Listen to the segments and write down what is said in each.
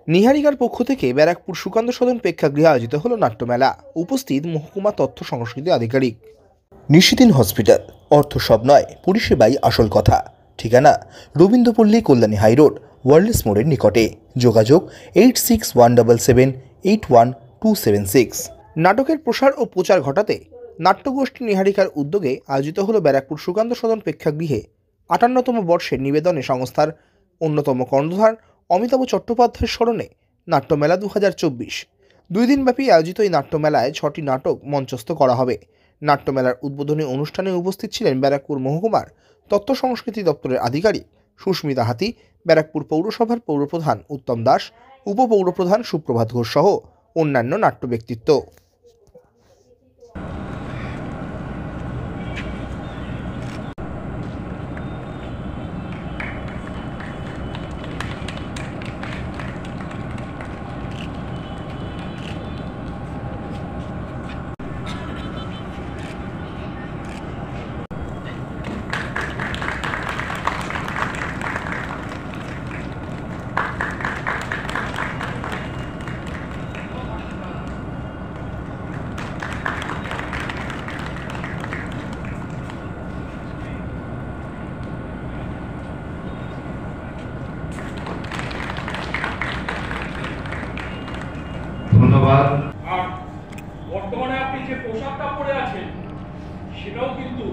নিহারিকার পক্ষ থেকে ব্যারাকপুর সুকান্ত সদন প্রেক্ষাগৃহে আয়োজিত হলো নাট্যমেলা। উপস্থিত মহকুমা তথ্য সংস্কৃতি আধিকারিক। নিশিদিন হসপিটাল, অর্থ সব নয়, পরিষেবাই আসল কথা। ঠিকানা রবীন্দ্রপল্লী, কল্যাণী হাইরোড, ওয়ার্ল্ডস মোড়ের নিকটে। যোগাযোগ 8617781276। নাটকের প্রসার ও প্রচার ঘটাতে নাট্যগোষ্ঠী নিহারিকার উদ্যোগে আয়োজিত হলো ব্যারাকপুর সুকান্ত সদন প্রেক্ষাগৃহে ৫৮তম বর্ষের নিবেদনে সংস্থার অন্যতম কর্ণধার অমিতাভ চট্টোপাধ্যায়ের স্মরণে নাট্যমেলা ২০২৪। ২ দিনব্যাপী আয়োজিত এই নাট্যমেলায় ৬টি নাটক মঞ্চস্থ করা হবে। নাট্যমেলার উদ্বোধনী অনুষ্ঠানে উপস্থিত ছিলেন ব্যারাকপুর মহকুমার তথ্য সংস্কৃতি দপ্তরের আধিকারিক সুস্মিতা হাতি, ব্যারাকপুর পৌরসভার পৌরপ্রধান উত্তম দাস, উপপৌরপ্রধান সুপ্রভাত ঘোষ সহ অন্যান্য নাট্য ব্যক্তিত্ব। ধন্যবাদ। আর বর্তমানে আপনি যে পোশাকটা পরে আছেন সেটাও কিন্তু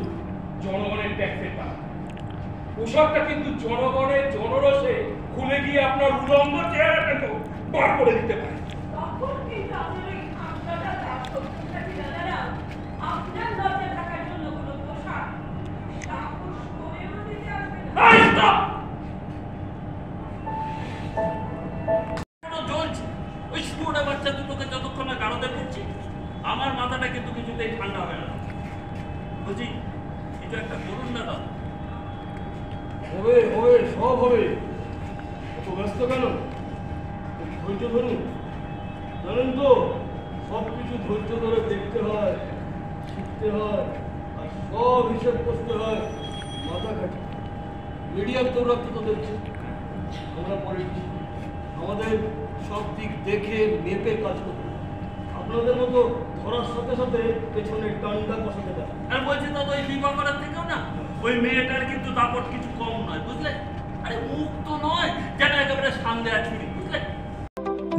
জনগণের ট্যাক্সের টাকা। পোশাকটা কিন্তু জনগণের জনরসে খুলে গিয়ে আপনার উলঙ্গ চেহারাটাকে বার করে দিতে পারে। আমার মাথাটা কিন্তু কিছুতেই ঠান্ডা হবে না। বুঝি এটা একটা করুন না দাও। হবে হবে, সব হবে। এত ব্যস্ত কেন? ধৈর্য ধরুন। জানেন তো, সব কিছু ধৈর্য ধরে দেখতে হয়, শিখতে হয়, আর সব হিসেব করতে হয় মাথা খাটি। মিডিয়ার দৌরাত্ম তো দেখছি, আমরা পড়েছি। আমাদের সব দিক দেখে মেপে কাজ করতে। আপনাদের মতো ধরার সাথে সাথে পেছনে ডান্ডা কষাতে দেয়। আর বলছি তো ওই বিবাহ করার থেকেও না ওই মেয়েটার কিন্তু দাপট কিছু কম নয়, বুঝলে? আরে মুখ তো নয়, যেন একেবারে সামনে ছুরি, বুঝলে?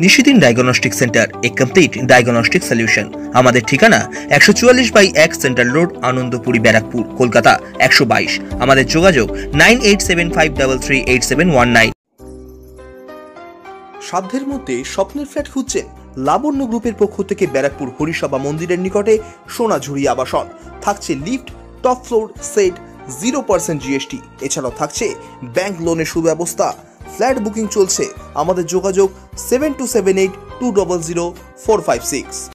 নিশিদিন ডায়াগনস্টিক সেন্টার, এ কমপ্লিট ডায়াগনস্টিক সলিউশন। আমাদের ঠিকানা ১৪৪/১ সেন্ট্রাল রোড, আনন্দপুরি, ব্যারাকপুর, কলকাতা ১২২। আমাদের যোগাযোগ 9875338719। সাধ্যের মধ্যে স্বপ্নের ফ্ল্যাট খুঁজছেন? লাবণ্য গ্রুপের পক্ষ থেকে ব্যারাকপুর হরিসভা মন্দিরের নিকটে সোনাঝুরি আবাসন। থাকছে lift, top floor, set, 0% GST। এছাড়াও থাকছে ব্যাংক লোনের সুব্যবস্থা। ফ্ল্যাট বুকিং চলছে। আমাদের যোগাযোগ 7278200456।